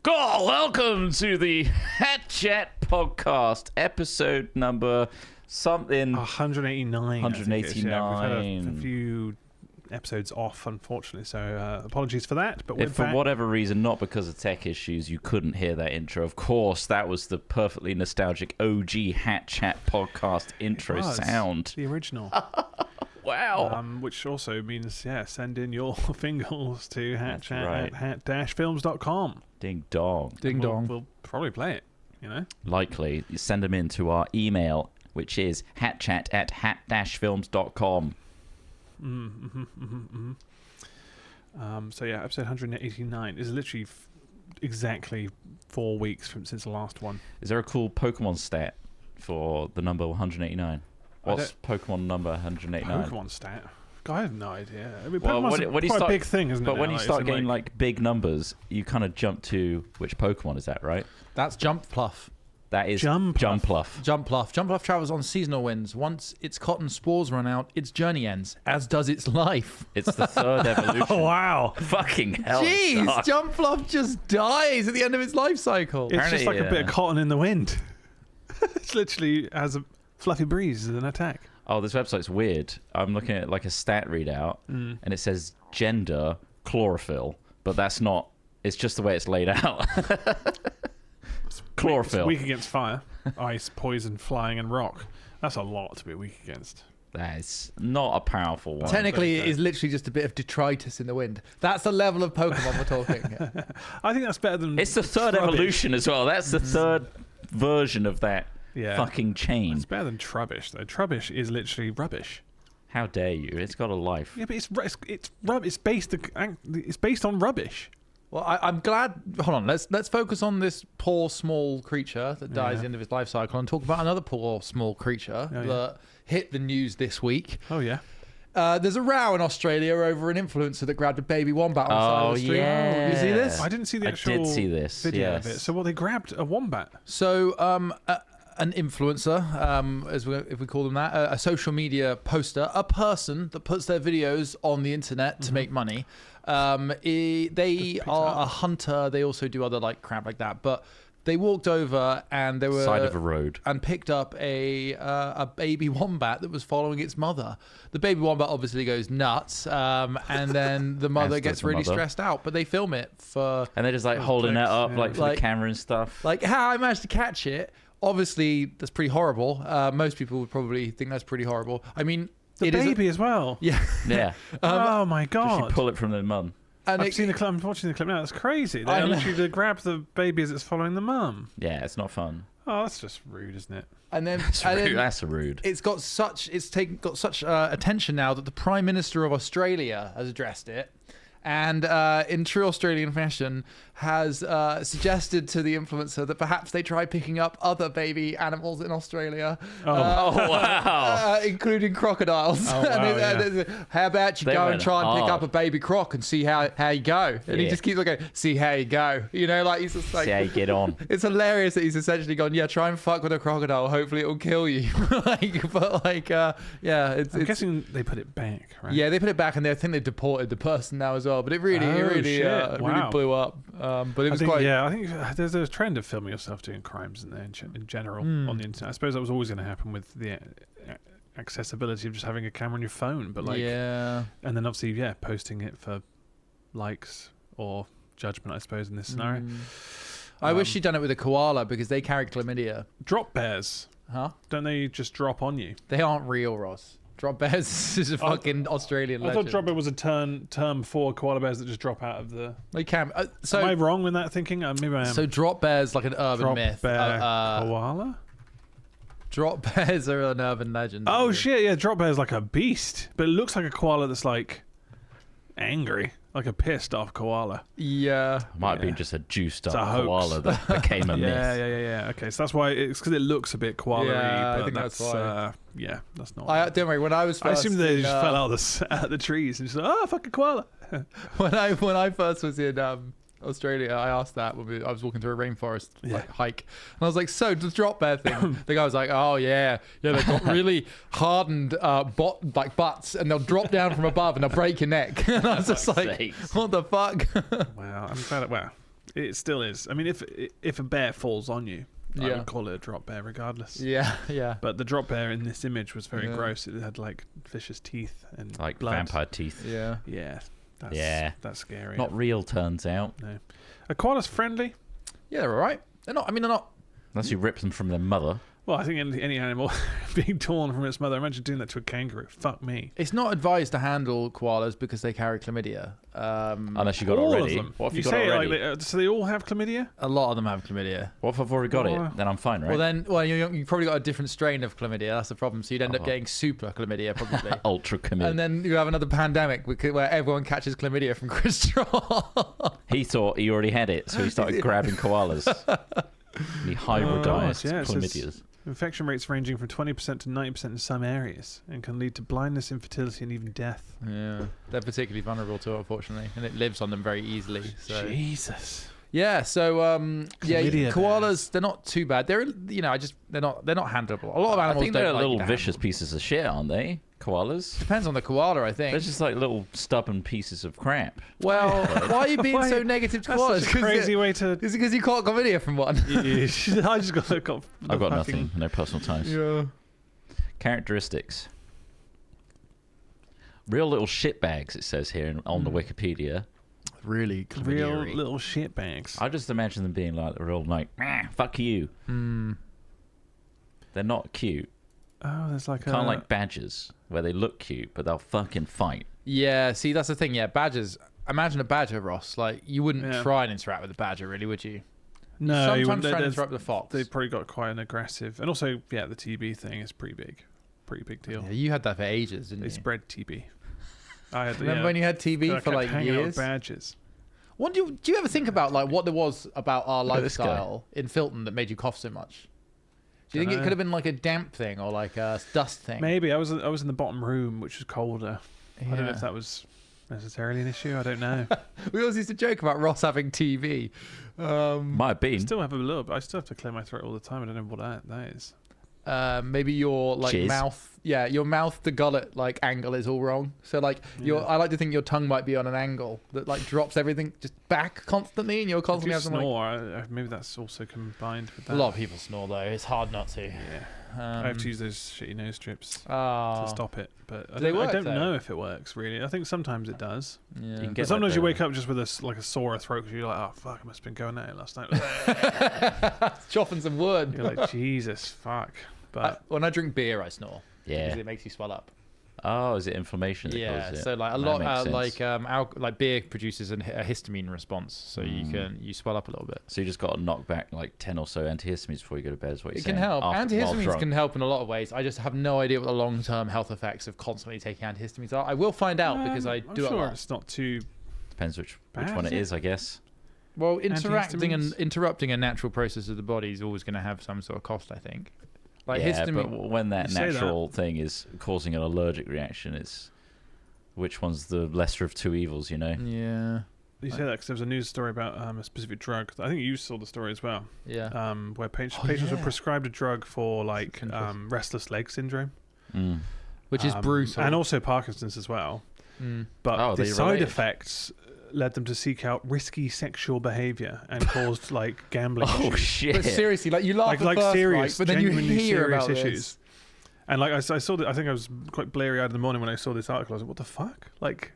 Oh, welcome to the Hat Chat podcast, episode number something. 189. 189. Yeah, we've had a few episodes off, unfortunately, so apologies for that. But if for whatever reason, not because of tech issues, you couldn't hear that intro, of course, that was the perfectly nostalgic OG Hat Chat podcast intro sound. The original. Wow. Which also means, send in your fingers to right. hat-films.com. Ding dong. Ding dong. We'll probably play it, you know? Likely. You send them in to our email, which is hatchat@hat-films.com. So yeah, episode 189 is literally exactly 4 weeks since the last one. Is there a cool Pokemon stat for the number 189? What's Pokemon number 189? Pokemon stat? God, I have no idea. I mean, Well, Pokemon's quite a big thing, isn't it? But when now? you start getting like big numbers, you kind of jump to which Pokemon is that, right? That's Jumpluff. That is Jumpluff. Jumpluff travels on seasonal winds. Once its cotton spores run out, its journey ends, as does its life. It's the third evolution. Oh, wow. Fucking hell. Jeez, Jumpluff just dies at the end of its life cycle. It's just like a bit of cotton in the wind. It's literally has a fluffy breeze as an attack. Oh, this website's weird. I'm looking at like a stat readout, and it says gender chlorophyll, but that's not. It's just the way it's laid out. Chlorophyll. It's weak against fire, ice, poison, flying, and rock. That's a lot to be weak against. That's not a powerful one. Technically, it is literally just a bit of detritus in the wind. That's the level of Pokemon we're talking. I think that's better than. It's the third evolution as well. That's the third version of that fucking chain. It's better than Trubbish, though. Trubbish is literally rubbish. How dare you? It's got a life. Yeah, but it's based on rubbish. Well, I'm glad. Hold on, let's focus on this poor small creature that dies at the end of its life cycle, and talk about another poor small creature that hit the news this week. Oh yeah. There's a row in Australia over an influencer that grabbed a baby wombat on the side of the street. Yeah. You see this? I didn't see the actual I did see this video of it. So they grabbed a wombat. So an influencer, if we call them that, a social media poster, a person that puts their videos on the internet to make money. They are a hunter. They also do other like crap like that. But they walked over and they were side of a road and picked up a baby wombat that was following its mother. The baby wombat obviously goes nuts, and then the mother gets really stressed out. But they film it and they're just like holding it up like for the camera and stuff. Like how I managed to catch it. Obviously, that's pretty horrible. Most people would probably think that's pretty horrible. I mean, the baby as well. Yeah. Yeah. Oh my god! Just pull it from the mum. And I've seen the clip. I'm watching the clip now. It's crazy. They literally grab the baby as it's following the mum. Yeah, it's not fun. Oh, that's just rude, isn't it? And then that's rude. It's got such attention now that the Prime Minister of Australia has addressed it. And in true Australian fashion, has suggested to the influencer that perhaps they try picking up other baby animals in Australia. Wow. Including crocodiles. Oh, wow, How about you go and try and pick up a baby croc and see how you go? And he just keeps like, see how you go. You know, like he's just like... See how you get on. It's hilarious that he's essentially gone, try and fuck with a crocodile. Hopefully it'll kill you. I'm guessing they put it back, right? Yeah, they put it back, and I think they deported the person now as well. But it really blew up. But it was quite. Yeah, I think there's a trend of filming yourself doing crimes in general on the internet. I suppose that was always going to happen with the accessibility of just having a camera on your phone. But and then obviously posting it for likes or judgment, I suppose, in this scenario. I wish you'd done it with a koala because they carry chlamydia. Drop bears, don't they just drop on you? They aren't real, Ross. Drop bears is a fucking Australian legend. I thought drop bear was a term for koala bears that just drop out of the... They can. Am I wrong with that thinking? Maybe I am. So drop bears like an urban myth. Bear koala? Drop bears are an urban legend. Oh shit, yeah, drop bear is like a beast. But it looks like a koala that's like angry. Like a pissed off koala. Yeah. Might be just a juiced up koala that became a myth. Yeah. Okay, so that's why it's because it looks a bit koala-y. Yeah, but I think that's why. That's not. Don't worry. When I was first, I assumed they just fell out of the trees and just fucking koala. when I first was in Australia, I asked that when I was walking through a rainforest hike, and I was like, "So the drop bear thing?" The guy was like, "Oh yeah, they've got really hardened butts, and they'll drop down from above and they'll break your neck." And I was just like, "What the fuck?" Wow, I'm glad. It still is. I mean, if a bear falls on you, I would call it a drop bear regardless. Yeah, yeah. But the drop bear in this image was very gross. It had like vicious teeth and like blood. vampire teeth. Yeah. Yeah. That's scary. Not real, turns out. No. Are koalas friendly? Yeah, they're all right. They're not. I mean, they're not. Unless you rip them from their mother. Well, I think any animal being torn from its mother. Imagine doing that to a kangaroo. Fuck me. It's not advised to handle koalas because they carry chlamydia. Unless you got it All already. of them. What if You you got say it it already? like so they all have chlamydia? A lot of them have chlamydia. What if I've already got Oh. it? Then I'm fine, right? Well, you probably got a different strain of chlamydia. That's the problem. So you'd end up getting super chlamydia probably. Ultra chlamydia. And then you have another pandemic where everyone catches chlamydia from Chris Trott. He thought he already had it, so he started grabbing koalas. He hybridized it says chlamydias. infection rates ranging from 20% to 90% in some areas and can lead to blindness, infertility, and even death. Yeah, they're particularly vulnerable to it, unfortunately, and it lives on them very easily. So Jesus. yeah, so Chlamydia koalas bears. they're not too bad. They're they're not handleable. A lot of I animals think don't they're like little to vicious handle. pieces of shit, aren't they? Koalas? Depends on the koala, I think. They're just like little stubborn pieces of crap. Well, why are you being Why- so negative to That's koalas? such a crazy way to... Is it because you caught chlamydia from one? I just got I've got fucking- nothing. No personal ties. Yeah. Characteristics. Real little shitbags, it says here on the Wikipedia. Really Real chlamydia-y. little shit bags. I just imagine them being like real like, fuck you. They're not cute. Oh, there's like Kind of like badgers, where they look cute, but they'll fucking fight. Yeah, see, that's the thing. Yeah, badgers. Imagine a badger, Ross. Like, you wouldn't Yeah. try and interact with a badger, really, would you? No, you Sometimes wouldn't. try and There's- interact with a fox. They've probably got quite an aggressive... And also, yeah, the TB thing is pretty big deal. Yeah, you had that for ages, didn't They you? spread TB. I had, Remember when you had TB for like hanging out with years? badges. What do you ever think about like what there was about our Look at this guy. lifestyle in Filton that made you cough so much? Do you think it Dunno. could have been like a damp thing or like a dust thing? Maybe I was in the bottom room, which was colder. I don't know Yeah. if that was necessarily an issue. I don't know. We always used to joke about Ross having TB. Might have I been. still have a little bit. I still have to clear my throat all the time. I don't know what that is. Maybe your like Jizz. mouth, your mouth to gullet like angle is all wrong. So like I like to think your tongue might be on an angle that like drops everything just back constantly, and you're If constantly you having like, snore, maybe that's also combined with that. a lot of people snore though. It's hard not to. Yeah. I have to use those shitty nose strips to stop it, but I Do they don't, work, I don't though? know if it works really. I think sometimes it does. Yeah. You can But get sometimes like you the- wake up just with a sore throat because you're like, oh fuck, I must have been going at it last night. Chopping some wood. You're like, Jesus, fuck. But When I drink beer, I snore. Yeah. Because it makes you swell up. Oh, is it inflammation that Yeah, causes it? so like a That lot, makes sense. like beer produces a histamine response, so you swell up a little bit. So you just got to knock back like 10 or so antihistamines before you go to bed. Is what you're It saying? can help. While Antihistamines drunk. can help in a lot of ways. I just have no idea what the long-term health effects of constantly taking antihistamines are. I will find out because I I'm do it a sure lot. it's not too. Depends which Bad, one it is is, I guess. Well, interrupting Antihistamines? a natural process of the body is always going to have some sort of cost, I think. Like yeah, histamine. but when that You say that. natural thing is causing an allergic reaction, it's which one's the lesser of two evils, you know? Yeah. You say that because there was a news story about a specific drug. I think you saw the story as well. Yeah. Where patients yeah. were prescribed a drug for like Interesting. restless leg syndrome, Which is brutal. and also Parkinson's as well. But Oh, the they're side related. effects led them to seek out risky sexual behavior and caused like gambling Oh issues. shit! But seriously, like you laugh like at first, serious, right? But then you genuinely hear serious about issues. this. And like I saw that, I think I was quite bleary eyed in the morning when I saw this article. I was like, "What the fuck?" Like,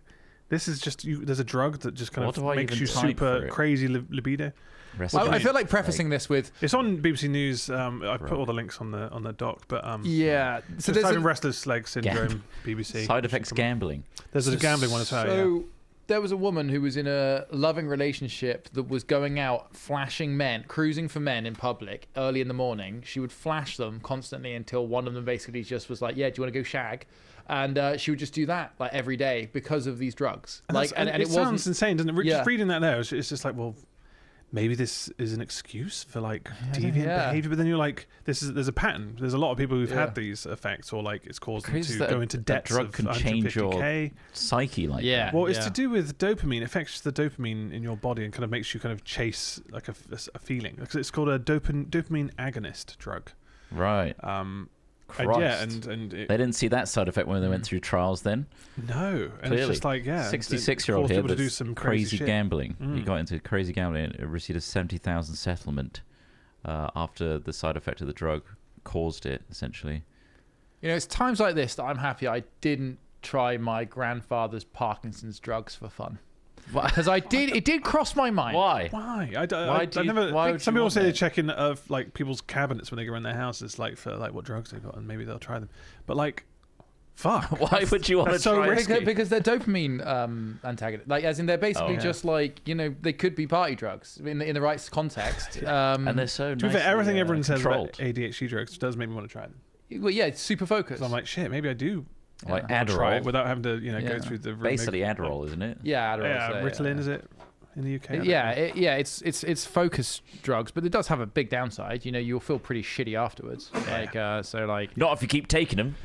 this is just you. There's a drug that just kind What of do I makes even you type for super it? crazy libido. I feel like prefacing this with It's on BBC News. I put all the links on the doc, but yeah. so there's type a- in restless leg syndrome BBC. Side effects gambling. There's a gambling one as well. So Yeah. there was a woman who was in a loving relationship that was going out flashing men, cruising for men in public early in the morning. She would flash them constantly until one of them basically just was like, "Yeah, do you want to go shag?" And she would just do that like every day because of these drugs. And it sounds wasn't. insane, doesn't it? Yeah. Just reading that there, it's just like, well, maybe this is an excuse for like deviant yeah. behavior. But then you're like, there's a pattern. There's a lot of people who've Yeah. had these effects, or like it's caused them Crazy to that go into a debts drug of can change your 150K. psyche like Yeah. that. Well, it's to do with dopamine. It affects the dopamine in your body and kind of makes you kind of chase like a feeling. It's called a dopamine agonist drug. Right. Christ. and they didn't see that side effect when they went through trials then. No, and Clearly. it's just like 66-year-old here to do that's some crazy shit. gambling. He got into crazy gambling and received a $70,000 settlement after the side effect of the drug caused it, essentially. You know, it's times like this that I'm happy I didn't try my grandfather's Parkinson's drugs for fun. Because it did cross my mind. Why? Why? would Some you people want say they it? check in like people's cabinets when they go around their houses, like for like what drugs they got, and maybe they'll try them. But like, fuck. Why would you want to that's so try risky. it? Because they're dopamine antagonists. Like, as in, they're basically just like, you know, they could be party drugs in the right context. And they're so To be fair, everything everyone says controlled. about ADHD drugs does make me want to try them. Well, yeah, it's super focused. So I'm like, shit, maybe I do. Like Try it Adderall. without having to, go through the Basically Adderall, isn't it? Yeah, Adderall. Ritalin, is it in the UK? It's focused drugs, but it does have a big downside. You know, you'll feel pretty shitty afterwards. Not if you keep taking them.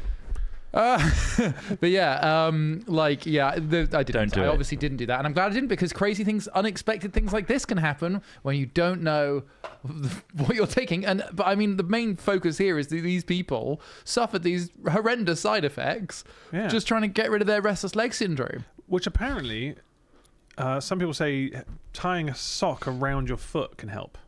But yeah, I didn't. Don't do I it. obviously didn't do that, and I'm glad I didn't, because crazy things, unexpected things like this can happen when you don't know what you're taking. But I mean, the main focus here is that these people suffered these horrendous side effects just trying to get rid of their restless leg syndrome. Which apparently, some people say tying a sock around your foot can help.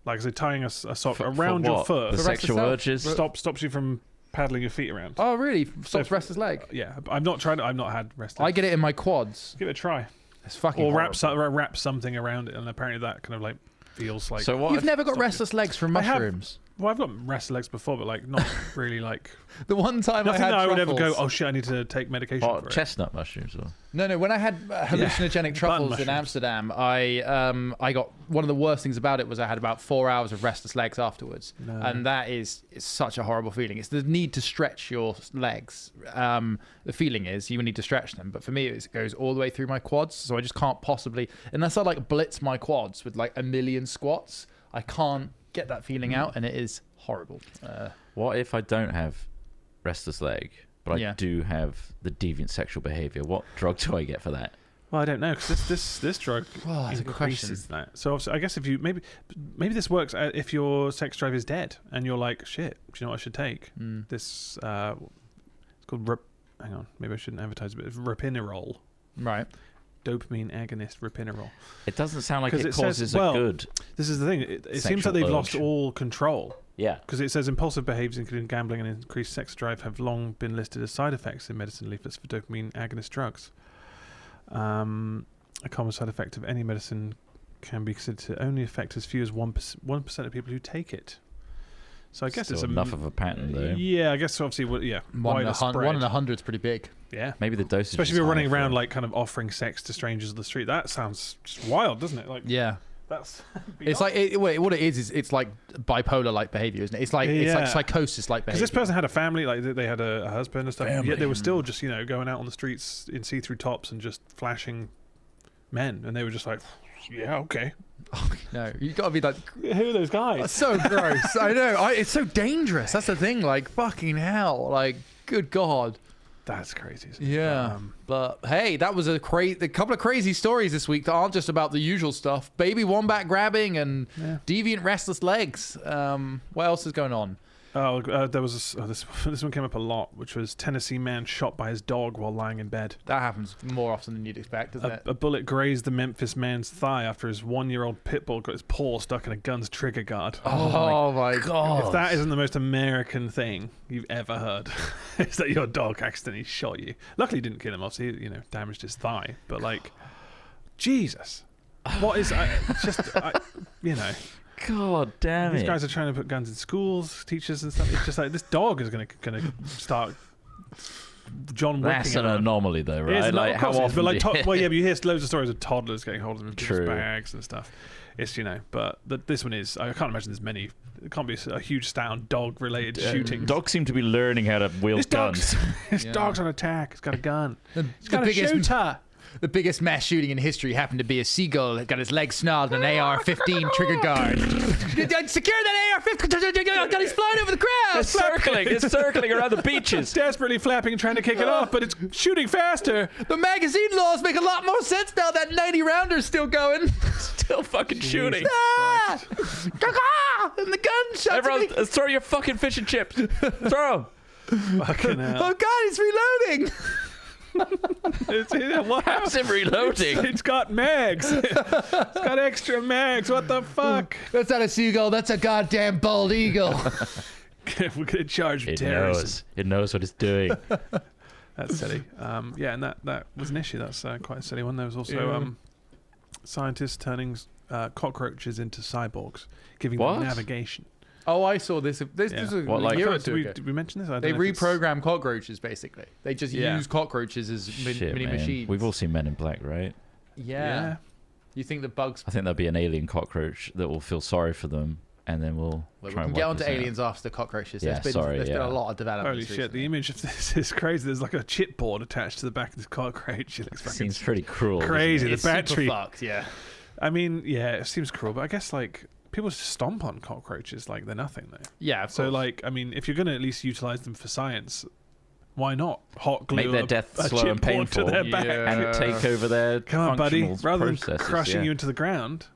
Like, so tying a sock around your what? foot The For rest sexual itself? urges? stops you from paddling your feet around. Oh, really? Stops restless leg. Yeah, I've not tried it. I've not had restless. I get it in my quads. Give it a try. It's fucking. Or horrible. wrap something around it, and apparently that kind of like feels like. So what? You've if- never got Stop restless legs from I have. mushrooms. Well, I've got restless legs before, but like not really like. The one time Nothing I had that I would ever truffles. go. Oh shit! I need to take medication what, for it. chestnut mushrooms? Or? No. When I had hallucinogenic truffles in mushrooms. Amsterdam, I got one of the worst things about it was I had about 4 hours of restless legs afterwards, and that is such a horrible feeling. It's the need to stretch your legs. The feeling is you need to stretch them, but for me it goes all the way through my quads, so I just can't possibly, unless I like blitz my quads with like a million squats, I can't get that feeling out, and it is horrible. What if I don't have restless leg, but I Yeah. do have the deviant sexual behavior? What drug do I get for that? Well, I don't know, because this drug Oh, that's a good question. increases that. So obviously, I guess if you maybe this works if your sex drive is dead and you're like, shit, do you know what I should take? This it's called hang on, maybe I shouldn't advertise it, but it's Rapinirole, Right. dopamine agonist Rapinirole. It doesn't sound like 'Cause it it says- causes well, a good. This is the thing. It seems like Sexual they've lost urge. all control. Yeah. Because it says impulsive behaviors, including gambling and increased sex drive, have long been listed as side effects in medicine leaflets for dopamine agonist drugs. A common side effect of any medicine can be considered to only affect as few as 1% of people who take it. So I guess Still it's enough of a pattern, though. Yeah, I guess obviously, One in wider 100 is pretty big. Yeah, Maybe the dosage. especially is if you're running higher around for- like kind of offering sex to strangers on the street. That sounds just wild, doesn't it? Like Yeah. that's. It's like what it is it's like bipolar-like behavior, isn't it? It's like psychosis-like Because behavior. this person had a family, like they had a husband and stuff. Family. Yet they were still just going out on the streets in see-through tops and just flashing men, and they were just like, yeah, okay. No, you got to be like, Who are those guys? that's so gross. I know. It's so dangerous. That's the thing. Like, fucking hell. Like, good God. That's crazy. Isn't it? Yeah. But hey, that was a couple of crazy stories this week that aren't just about the usual stuff. Baby wombat grabbing and deviant restless legs. What else is going on? There was this one came up a lot, which was Tennessee man shot by his dog while lying in bed. That happens more often than you'd expect, doesn't it? A bullet grazed the Memphis man's thigh after his 1-year-old pit bull got his paw stuck in a gun's trigger guard. Oh my God. If that isn't the most American thing you've ever heard, is that your dog accidentally shot you. Luckily, he didn't kill him. Obviously, damaged his thigh. But like, Jesus, what is? God damn These it. guys are trying to put guns in schools, teachers and stuff. It's just like this dog is gonna start John Wicking. That's an everyone. anomaly, though, It is right? not, Like, of how course it is, often? but you hear loads of stories of toddlers getting hold of them in people's True. bags and stuff. It's but this one is. I can't imagine there's many. It can't be a huge stat on dog-related shootings. Dogs seem to be learning how to wield This guns. dog's on attack. It's got a gun. It's got the a biggest- shooter. The biggest mass shooting in history happened to be a seagull that got his leg snarled in an AR-15 trigger guard. Secure that AR-15! God, he's flying over the crowd! It's circling around the beaches. Desperately flapping and trying to kick it off, but it's shooting faster. The magazine laws make a lot more sense now that 90 rounder's still going. Still fucking shooting. Ah! And the gun shots at me. Everyone, throw your fucking fish and chips. Throw them. Fucking hell. Oh God, it's reloading. How's it reloading? It's got mags. It's got extra mags. What the fuck? That's not a seagull. That's a goddamn bald eagle. We're gonna charge It terrorism. knows. It knows what it's doing. That's silly. Yeah, and that was an issue. That's quite a silly one. There was also scientists turning cockroaches into cyborgs, giving What? them navigation. Oh, I saw this. This is a What, like- year or Did two we, ago. did we mention this? I don't They know if it's- reprogram cockroaches, basically. They just use cockroaches as Shit, mini man. machines. We've all seen Men in Black, right? Yeah. You think the bugs... I think there'll be an alien cockroach that will feel sorry for them, and then we'll We try can and get wipe onto us out. aliens after the cockroaches. Yeah, There's been a lot of development. Holy shit! The image of this is crazy. There's like a chipboard attached to the back of this cockroach. It looks fucking Seems pretty cruel. doesn't crazy. it? The It's super battery. fucked, yeah. I mean, yeah, it seems cruel, but I guess like people just stomp on cockroaches like they're nothing though. Yeah, of So course. like, I mean, if you're going to at least utilize them for science, why not hot glue Make their a- death a slow and chipboard painful. to their back? And take over their Come on, buddy. functional Rather than processes, crushing yeah. you into the ground.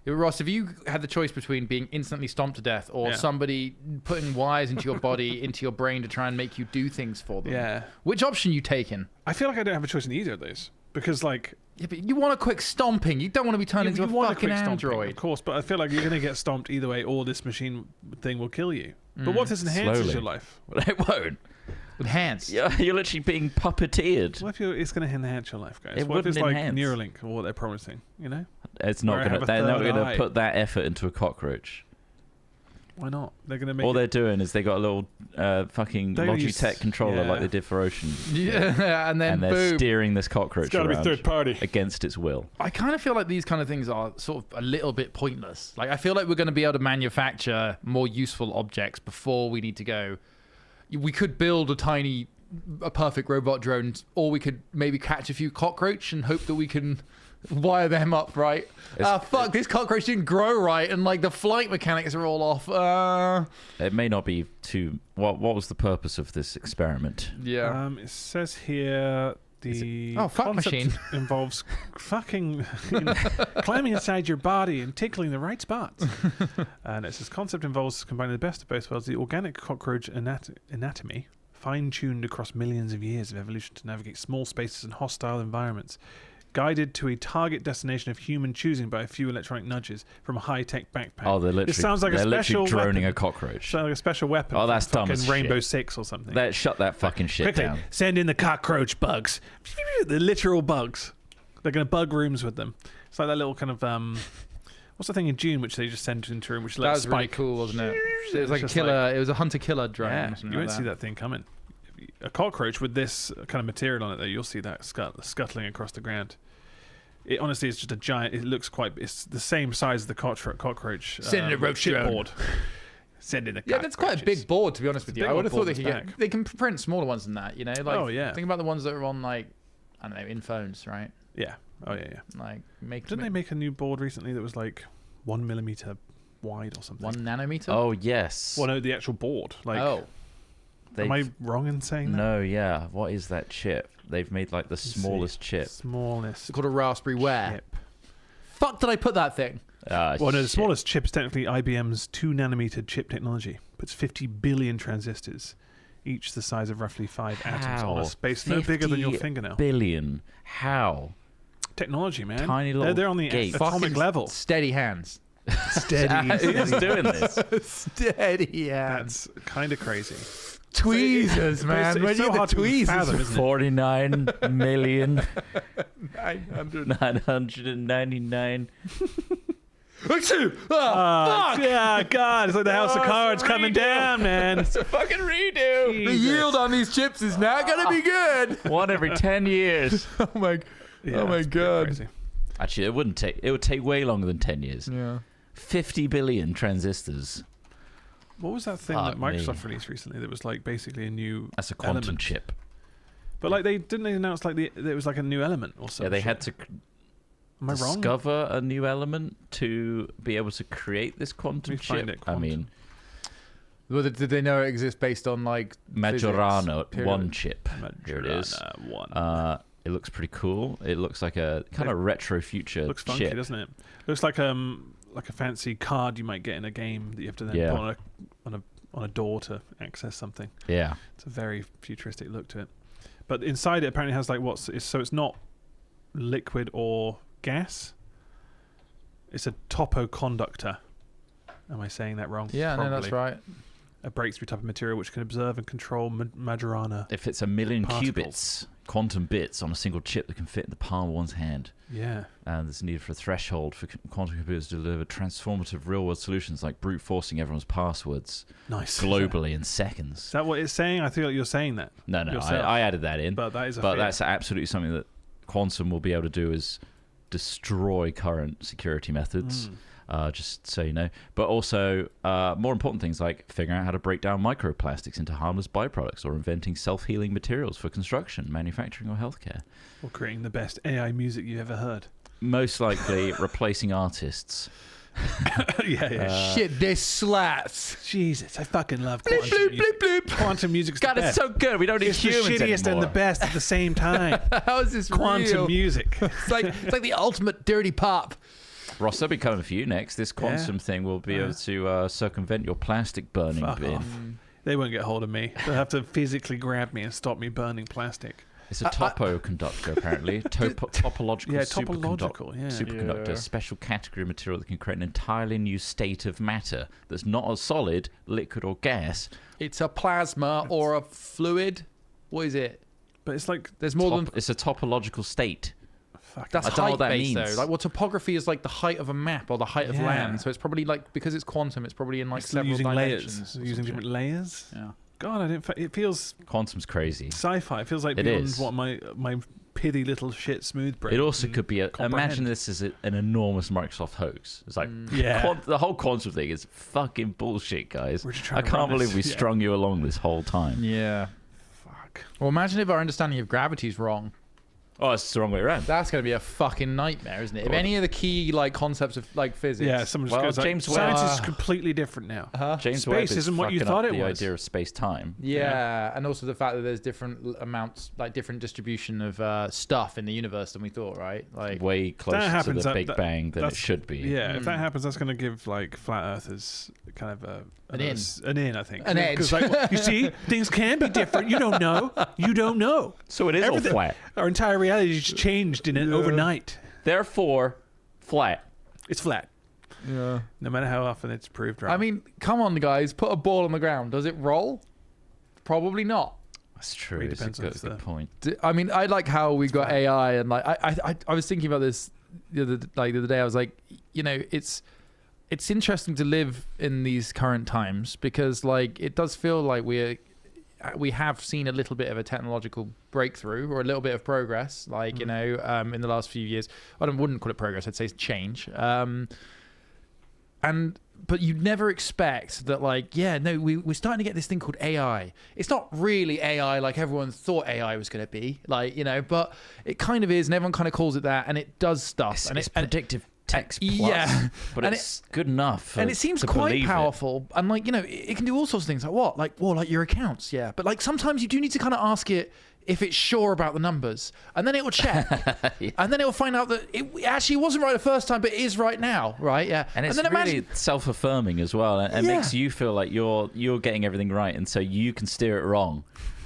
Yeah, Ross, if you had the choice between being instantly stomped to death or Yeah. somebody putting wires into your body, into your brain to try and make you do things for them, Yeah. which option you taking? I feel like I don't have a choice in either of those because like Yeah, but you want a quick stomping. You don't want to be turned into a want fucking quick stomping, android. of course, but I feel like you're going to get stomped either way, or this machine thing will kill you. But what if this enhances Slowly. your life? Well, it won't. With hands. You're literally being puppeteered. What if it's going to enhance your life, guys? It What if it's like wouldn't enhance. Neuralink or what they're promising? You know, It's Or not have gonna. a They're not third gonna eye. put that effort into a cockroach. why not? They're going to make All it, they're doing is they got a little fucking They're gonna use- Logitech controller yeah. like they did for Ocean, Yeah, and then and they're boom. steering this cockroach around party. against its will. I kind of feel like these kind of things are sort of a little bit pointless. Like, I feel like we're going to be able to manufacture more useful objects before we need to go. We could build a perfect robot drone, or we could maybe catch a few cockroach and hope that we can wire them up right. Fuck, this cockroach didn't grow right, and like the flight mechanics are all off. It may not be too. What was the purpose of this experiment? Yeah. It says here the Oh, fuck concept machine. involves fucking climbing inside your body and tickling the right spots. And it says concept involves combining the best of both worlds: the organic cockroach anatomy, fine-tuned across millions of years of evolution to navigate small spaces and hostile environments, guided to a target destination of human choosing by a few electronic nudges from a high-tech backpack. Oh, they're literally. It sounds like a they're special literally droning weapon. a cockroach. Sounds like a special weapon. Oh, from that's dumb fucking as Rainbow shit. Six or something. Shut that fucking shit Quickly, down. send in the cockroach bugs. The literal bugs. They're going to bug rooms with them. It's like that little kind of what's the thing in June which they just sent into a room which That lets was really spike. cool, wasn't it? It was like a just killer. It was a hunter-killer drone. Yeah, or something you won't like see that thing coming. A cockroach with this kind of material on it, though, you'll see that scuttling across the ground. It honestly is just a giant. It looks quite. It's the same size as the cockroach. Send in a roach drone. chipboard. Send in the. Yeah, that's quite a big board, to be honest with you. big I old would have thought board they in could the get. back. They can print smaller ones than that, you know. Like, Oh, yeah. Think about the ones that are on, like, I don't know, in phones, right? Yeah. Oh yeah, yeah. Like, Didn't they make a new board recently that was like 1 millimeter wide or something? 1 nanometer? Oh yes. Well, no, the actual board. Like, am They've- I wrong in saying that? No, yeah. What is that chip? They've made like the smallest chip. Smallest It's called a Raspberry Ware. chip. Fuck, did I put that thing? Ah, Well, no, the shit. smallest chip is technically IBM's 2 nanometer chip technology. Puts 50 billion transistors, each the size of roughly 5 atoms on How? a space no bigger than your 50 fingernail. Billion. How? Technology, man. Tiny little They're on the gate. atomic Fucking level. Steady hands. Steady. Who's doing this? Steady hands. That's kind of crazy. Tweezers, man. It's Where do so you get hard the to tweezers? fathom, isn't it? 49 million 900. 999. Fuck! Yeah, God, it's like the House of Oh, Cards it's a coming redo. down, man. It's a fucking redo. The yield on these chips is not gonna be good. One every 10 years. Oh my! Yeah, Oh my it's pretty God. crazy. Actually, it wouldn't take. It would take way longer than 10 years. Yeah. 50 billion transistors. What was that thing Fuck that Microsoft me. released recently that was like basically a new That's a quantum element? chip. But like they announce like it was like a new element or something. Yeah, they had to Am I wrong? discover a new element to be able to create this quantum We find chip. it I quantum. mean, Well, did they know it exists based on like Majorana physics? one chip. Here it is. Majorana one. It looks pretty cool. It looks like a kind of retro future. Looks funky, chip. doesn't it? Looks like a fancy card you might get in a game that you have to then put on a door to access something. Yeah, it's a very futuristic look to it. But inside it apparently has like so it's not liquid or gas. It's a topoconductor. Am I saying that wrong? Yeah, Probably. no, that's right. A breakthrough type of material which can observe and control Majorana. if it's a million particles. qubits, quantum bits on a single chip that can fit in the palm of one's hand. Yeah. And there's a need for a threshold for quantum computers to deliver transformative real-world solutions like brute forcing everyone's passwords globally in seconds. Is that what it's saying? I feel like you're saying that. No, I added that in. But that is that's absolutely something that quantum will be able to do, is destroy current security methods. Just so you know. But also more important things like figuring out how to break down microplastics into harmless byproducts, or inventing self-healing materials for construction, manufacturing, or healthcare. Or creating the best AI music you've ever heard. Most likely replacing artists. Yeah. Shit, this slaps. Jesus, I fucking love quantum music. Quantum music's God, the it's best. so good. We don't need humans the shittiest anymore. and the best at the same time. How is this Quantum real? music. It's like the ultimate dirty pop. Ross, they'll be coming for you next. This quantum thing will be able to circumvent your plastic burning Fuck bin. off. They won't get hold of me. They'll have to physically grab me and stop me burning plastic. It's a topoconductor, apparently. Topological superconductor. Yeah. A special category of material that can create an entirely new state of matter that's not a solid, liquid, or gas. It's a plasma or a fluid. What is it? But it's like There's more than It's a topological state. that's I don't know what that height-based means. though. Like, well, topography is like the height of a map or the height of land. So it's probably like, because it's quantum, it's probably in like several using dimensions. layers. Using different layers. Yeah. God, it feels Quantum's crazy. sci-fi. It feels like It beyond is. what my pitty little shit smooth brain. It also could be comprehend. imagine this as an enormous Microsoft hoax. It's like Yeah. the whole quantum thing is fucking bullshit, guys. We're just trying I to can't run believe this. we Yeah. strung you along this whole time. Yeah. Fuck. Well, imagine if our understanding of gravity is wrong. Oh, it's the wrong way around. That's going to be a fucking nightmare, isn't it? If God. any of the key like concepts of like physics. Yeah, someone just Well, goes like, James science Webb- is completely different now. James Space Webb is isn't what you fucking thought up it the was. idea of space-time. Yeah, and also the fact that there's different amounts, like different distribution of stuff in the universe than we thought, right? Like, Way closer to happens, the that- Big that- Bang than it that's- should be. Yeah, if that happens, that's going to give like flat earthers kind of An in. an in, I think. An edge. Because like, you see, things can be different. You don't know. You don't know. So it is all flat. Our entire reality just changed in it overnight. Therefore, flat. It's flat. yeah. No matter how often it's proved wrong. I mean, come on, guys, put a ball on the ground. Does it roll? Probably not. That's true. Really It's a depends on good the- point. I mean, I like how we got AI, and like I was thinking about this the other day. I was like, you know, it's interesting to live in these current times because like it does feel like we have seen a little bit of a technological breakthrough or a little bit of progress, like you know, in the last few years. Wouldn't call it progress. I'd say it's change. But you'd never expect that, like, we're starting to get this thing called AI. It's not really AI like everyone thought AI was going to be, like, you know, but it kind of is, and everyone kind of calls it that, and it does stuff. It's predictive text plus, yeah, but and it's good enough. And it seems quite powerful, and like, you know, it can do all sorts of things. Like what? Like, well, like your accounts, yeah. But like sometimes you do need to kind of ask it if it's sure about the numbers, and then it will check, and then it will find out that it actually wasn't right the first time, but it is right now, right? Yeah, And it's then really self-affirming as well, and makes you feel like you're getting everything right, and so you can steer it wrong.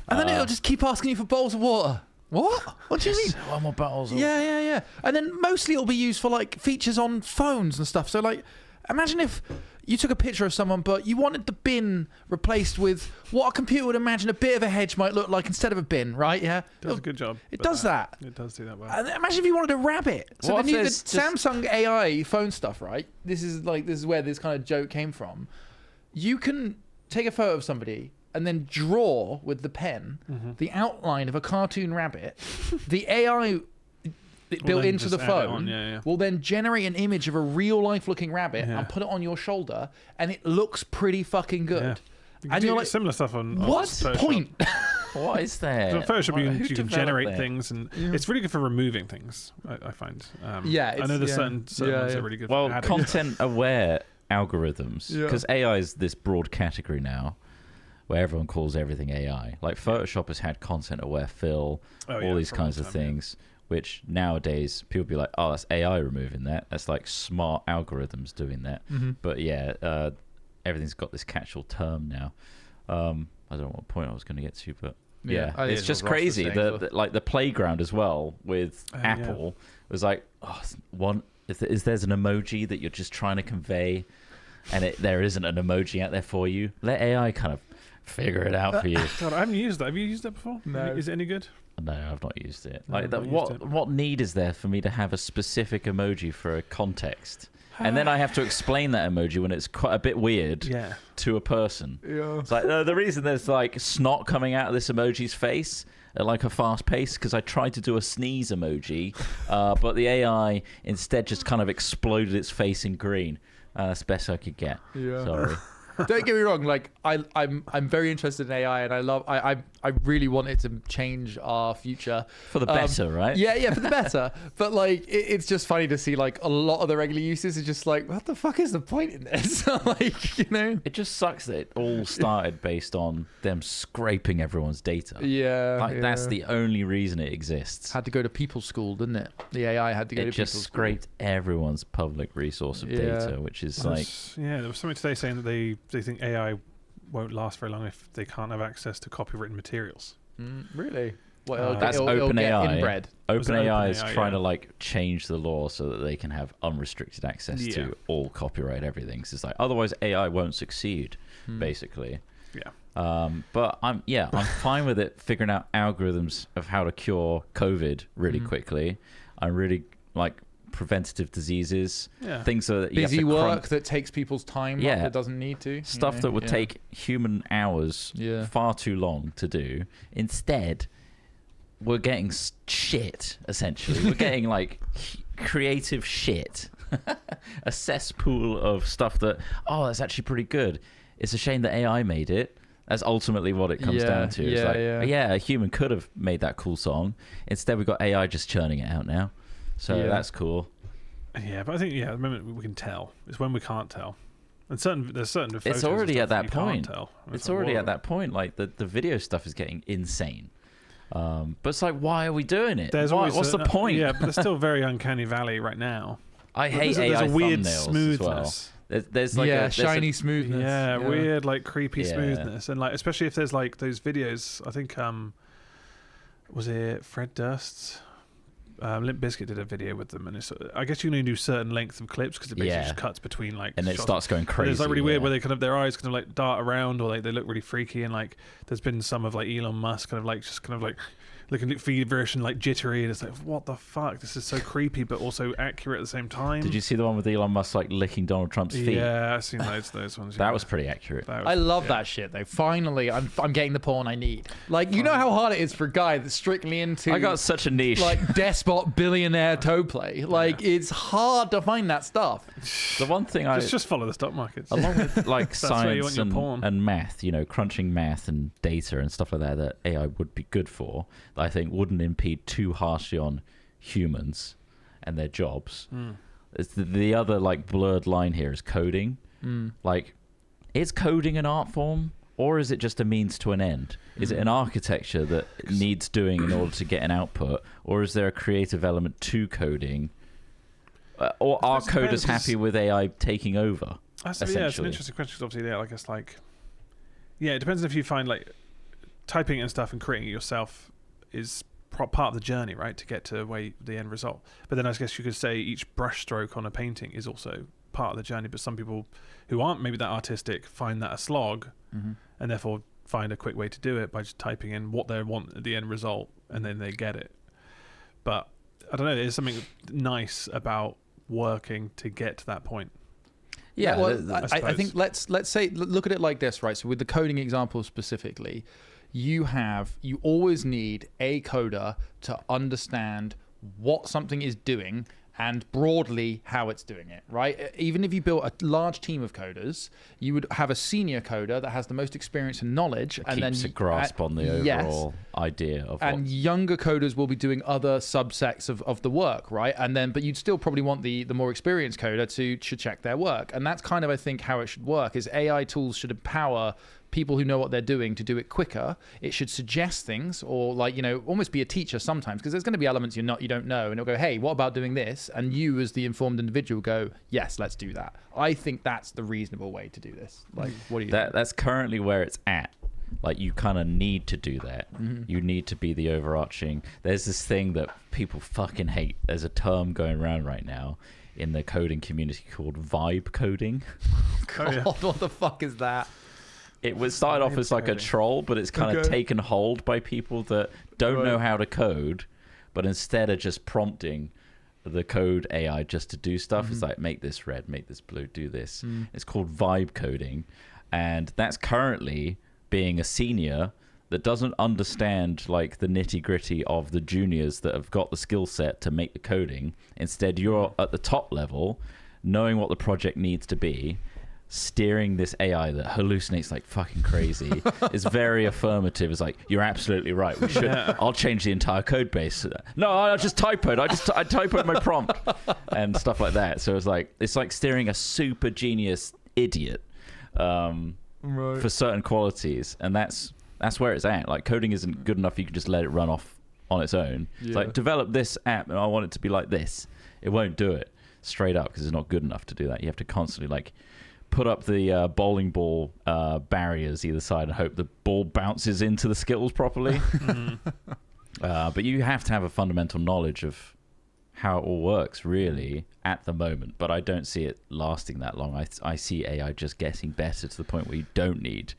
And then it'll just keep asking you for bowls of water. What? What do you mean? One more bottles. Yeah. And then mostly it'll be used for like features on phones and stuff. So like, imagine if you took a picture of someone, but you wanted the bin replaced with what a computer would imagine a bit of a hedge might look like instead of a bin, right? Yeah. it does a good job. It with does that. It does do that well. And imagine if you wanted a rabbit. So What the if new there's just- Samsung AI phone stuff, right? This is where this kind of joke came from. You can take a photo of somebody and then draw with the pen the outline of a cartoon rabbit. The AI built then into the just add it phone on, will then generate an image of a real life looking rabbit and put it on your shoulder, and it looks pretty fucking good. Yeah. You can And do you're like, similar stuff on what's the Photoshop. point? What is there? So on Photoshop, you Who can developed generate that? things, and it's really good for removing things. I find. Yeah, I know there's yeah. certain ones that are really good. Well, for adding. content-aware algorithms, Yeah. because AI is this broad category now. where everyone calls everything AI. Like Photoshop has had content-aware fill, all these kinds of things, which nowadays people be like, oh, that's AI removing that. That's like smart algorithms doing that. But yeah, everything's got this catch-all term now. I don't know what point I was going to get to, but yeah, it's just crazy. Like the playground as well with Apple was like, if there's an emoji that you're just trying to convey, and there isn't an emoji out there for you, let AI kind of figure it out for you. God, I haven't used that. Have you used that before? No. Is it any good? No, I've not used it. No, Like that, what need is there for me to have a specific emoji for a context? And then I have to explain that emoji when it's quite a bit weird to a person. Yeah. It's like, no, the reason there's like snot coming out of this emoji's face at like a fast pace because I tried to do a sneeze emoji, but the AI instead just kind of exploded its face in green. That's the best I could get. Yeah. Sorry. Don't get me wrong. Like I'm very interested in AI, and I really want it to change our future for the better, right? Yeah, for the better. But like, it's just funny to see like a lot of the regular uses is just like, what the fuck is the point in this? Like, you know, it just sucks that it all started based on them scraping everyone's data. Yeah, like that's the only reason it exists. Had to go to people's school, didn't it? The AI had to go to people's school. It just scraped everyone's public resource of data, which is there was something today saying that they think AI won't last very long if they can't have access to copywritten materials. Really? That's OpenAI. Inbred. OpenAI is trying to like change the law so that they can have unrestricted access to all copyright everything. So it's like otherwise AI won't succeed, basically. Yeah. But I'm fine with it figuring out algorithms of how to cure COVID really quickly. I'm really like preventative diseases, things that you busy work that takes people's time that doesn't need to, stuff that would take human hours far too long to do. Instead, we're getting shit, essentially. We're getting like creative shit, a cesspool of stuff that that's actually pretty good. It's a shame that AI made it. That's ultimately what it comes down to. It's a human could have made that cool song. Instead, we've got AI just churning it out now. So that's cool. Yeah, but I think at the moment we can tell. It's when we can't tell. And there's certain photos it's already at that point. It's already at that point. Like the video stuff is getting insane. But it's like, why are we doing it? What's the point? Yeah, but there's still very uncanny valley right now. I hate AI. There's a weird smoothness. There's like shiny smoothness. Yeah, weird like creepy smoothness, and like especially if there's like those videos. I think was it Fred Durst's? Limp Bizkit did a video with them, and I guess you can only do certain lengths of clips because it basically just cuts between like and it starts going crazy. It's like really weird where they kind of their eyes kind of like dart around or like they look really freaky, and like there's been some of like Elon Musk kind of like looking at feverish and like jittery, and it's like, what the fuck? This is so creepy but also accurate at the same time. Did you see the one with Elon Musk like licking Donald Trump's feet? Yeah, I've seen those ones. That was pretty accurate. I love that shit though. Finally, I'm getting the porn I need. Like, you know how hard it is for a guy that's strictly into I got such a niche like despot billionaire toe play. Like it's hard to find that stuff. The one thing just follow the stock markets. Along with like science and math, crunching math and data and stuff like that AI would be good for. I think wouldn't impede too harshly on humans and their jobs. It's the other like blurred line here is coding. Like, is coding an art form or is it just a means to an end? Is it an architecture that needs doing in order to get an output, or is there a creative element to coding? Or are coders happy with AI taking over? It's an interesting question because obviously, I guess it depends if you find like typing and stuff and creating it yourself is part of the journey, right, to get to the end result. But then I guess you could say each brush stroke on a painting is also part of the journey. But some people who aren't maybe that artistic find that a slog, and therefore find a quick way to do it by just typing in what they want at the end result, and then they get it. But I don't know. There's something nice about working to get to that point. Yeah, well, I think let's say look at it like this, right? So with the coding example specifically, you always need a coder to understand what something is doing and broadly how it's doing it, right? Even if you built a large team of coders, you would have a senior coder that has the most experience and knowledge, and then keeps a grasp on the overall idea of. And younger coders will be doing other subsets of the work, right? And then, but you'd still probably want the more experienced coder to check their work, and that's kind of, I think, how it should work. Is AI tools should empower people who know what they're doing to do it quicker. It should suggest things, or like, almost be a teacher sometimes, because there's going to be elements you don't know, and it'll go, hey, what about doing this? And you as the informed individual go, yes, let's do that. I think that's the reasonable way to do this. Like, what do you think? That's currently where it's at. Like, you kind of need to do that. You need to be the overarching. There's this thing that people fucking hate. There's a term going around right now in the coding community called vibe coding. God, what the fuck is that? It was started off as like a troll, but it's kind of taken hold by people that don't know how to code, but instead of just prompting the code AI just to do stuff, it's like, make this red, make this blue, do this. It's called vibe coding. And that's currently being a senior that doesn't understand like the nitty gritty of the juniors that have got the skill set to make the coding. Instead, you're at the top level, knowing what the project needs to be, steering this AI that hallucinates like fucking crazy. Is very affirmative. It's like, you're absolutely right. We should. I'll change the entire code base. No, I just typoed. I typoed my prompt and stuff like that. So it's like steering a super genius idiot for certain qualities, and that's where it's at. Like, coding isn't good enough. You can just let it run off on its own. It's like, develop this app and I want it to be like this. It won't do it straight up because it's not good enough to do that. You have to constantly like put up the bowling ball barriers either side and hope the ball bounces into the skittles properly. But you have to have a fundamental knowledge of how it all works really at the moment, but I don't see it lasting that long. I see AI just getting better to the point where you don't need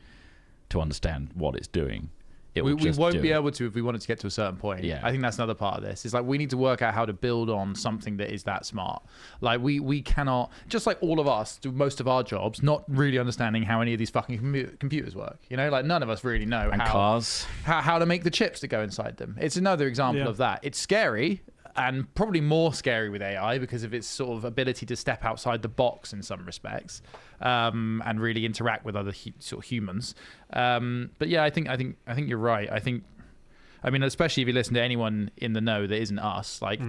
to understand what it's doing. We won't be able to if we wanted to get to a certain point. Yeah. I think that's another part of this. It's like, we need to work out how to build on something that is that smart. Like, we cannot, just like all of us do most of our jobs, not really understanding how any of these fucking computers work. Like, none of us really know how to make the chips that go inside them. It's another example of that. It's scary, and probably more scary with AI because of its sort of ability to step outside the box in some respects, and really interact with other sort of humans. But yeah, I think you're right. I mean, especially if you listen to anyone in the know that isn't us. Like,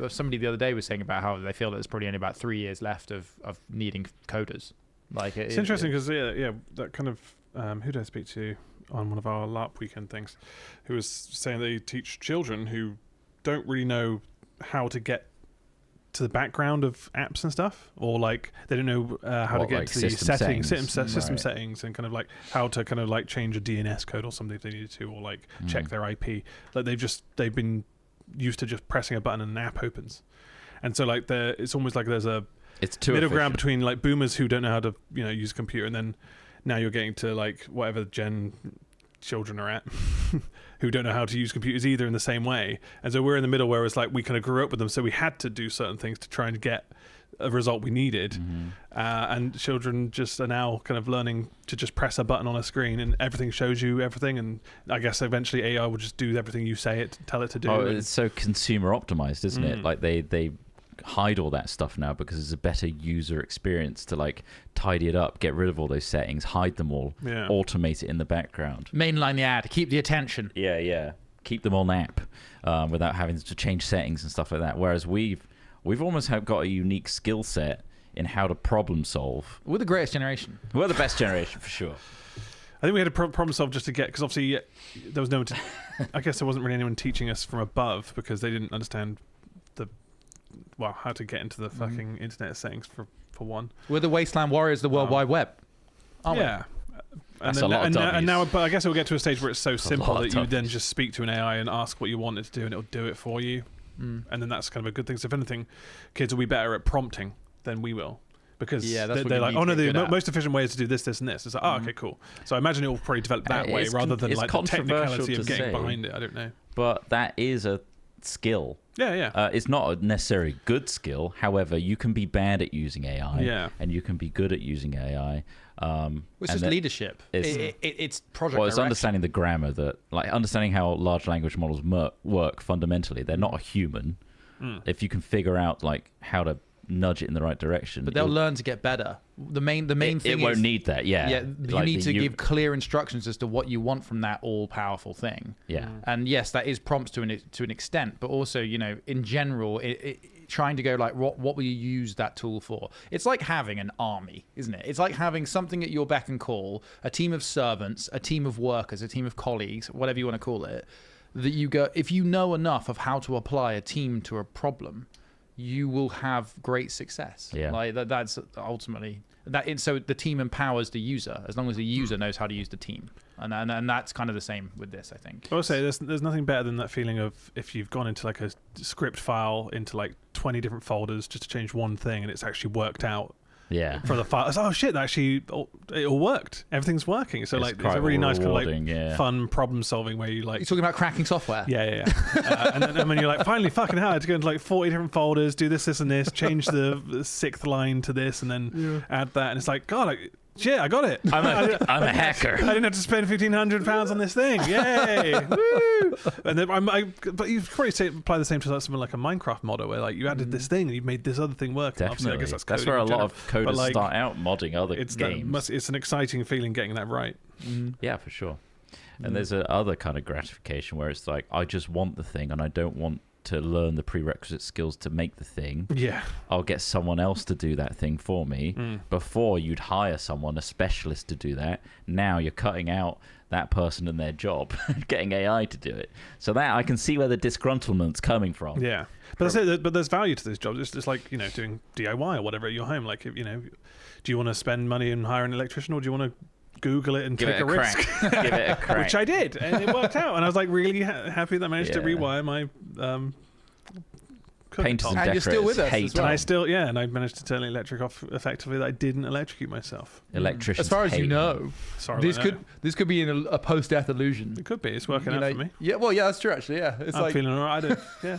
somebody the other day was saying about how they feel that there's probably only about 3 years left of needing coders. Like, it's interesting because that kind of who did I speak to on one of our LARP weekend things, who was saying they teach children who don't really know how to get to the background of apps and stuff, or like they don't know how to get to the system settings, and kind of like how to kind of like change a DNS code or something if they needed to, or like check their IP. Like, they've been used to just pressing a button and an app opens, and so like it's almost like there's a middle ground between like boomers who don't know how to use a computer, and then now you're getting to like whatever gen children are at who don't know how to use computers either in the same way. And so we're in the middle where it's like we kind of grew up with them, so we had to do certain things to try and get a result we needed. And children just are now kind of learning to just press a button on a screen and everything shows you everything, and I guess eventually AI will just do everything you tell it to do. It's so consumer optimized, isn't it? Like, they hide all that stuff now because it's a better user experience to like tidy it up, get rid of all those settings, hide them all, automate it in the background, mainline the ad, keep the attention, keep them on app without having to change settings and stuff like that. Whereas we've almost got a unique skill set in how to problem solve. We're the greatest generation. We're the best generation for sure. I think we had a problem solve just to get, because obviously there was no one to, I guess there wasn't really anyone teaching us from above because they didn't understand how to get into the fucking internet settings for one. We're the wasteland warriors of the World Wide Web, aren't we? And now, but I guess it'll get to a stage where it's so simple that you then just speak to an AI and ask what you want it to do, and it'll do it for you. And then that's kind of a good thing. So if anything, kids will be better at prompting than we will. Because they're like, oh no, the most efficient way is to do this, this, and this. It's like, okay, cool. So I imagine it will probably develop that way rather than like the technicality of getting behind it. I don't know. But that is a skill. It's not a necessarily good skill. However, you can be bad at using AI, and you can be good at using AI. It's just leadership. It's project. Well, it's understanding the grammar, understanding how large language models work fundamentally. They're not a human. If you can figure out like how to nudge it in the right direction, but they'll learn to get better. The main thing it won't need that. You need to give clear instructions as to what you want from that all-powerful thing. Yeah. And yes, that is prompts to an extent, but also in general, trying to go like, what will you use that tool for? It's like having an army, isn't it? It's like having something at your beck and call, a team of servants, a team of workers, a team of colleagues, whatever you want to call it, that you go, if you know enough of how to apply a team to a problem, you will have great success. Yeah. Like that's ultimately that. So the team empowers the user as long as the user knows how to use the team, and that's kind of the same with this, I think. I will say there's nothing better than that feeling of if you've gone into like a script file into like 20 different folders just to change one thing and it's actually worked out. Yeah. For the file, oh shit! Actually, it all worked. Everything's working. So like, it's a really nice kind of like fun problem solving where you like. You're talking about cracking software. Yeah. And then when you're like, finally, fucking hell, I had to go into like 40 different folders, do this, and this, change the sixth line to this, and then add that, and it's like, God, shit, I got it. I'm a hacker. I didn't have to spend £1,500 on this thing. Yay! Woo! And then but you probably apply the same to something like a Minecraft modder, where like you added this thing and you made this other thing work. Definitely, I guess that's where a lot of coders like, start out modding other games. It's an exciting feeling getting that right. Yeah, for sure. And there's a other kind of gratification where it's like, I just want the thing and I don't want to learn the prerequisite skills to make the thing. Yeah. I'll get someone else to do that thing for me. Before you'd hire someone, a specialist, to do that. Now you're cutting out that person and their job, getting AI to do it. So that I can see where the disgruntlement's coming from. Yeah. But that's it, but there's value to those jobs. It's just like, doing DIY or whatever at your home. Like, do you want to spend money and hire an electrician, or do you want to Google it and Give take it a risk? Give it a crack. Which I did, and it worked out. And I was like really happy that I managed to rewire my painters and And you're still with us hate as well. And I managed to turn the electric off effectively. That I didn't electrocute myself. Electricians. As far as hate you know, Sorry, this could be a post-death illusion. it could be. It's working out for me. Yeah, well, yeah, that's true. Actually, yeah, it's I'm like feeling alright. Yeah,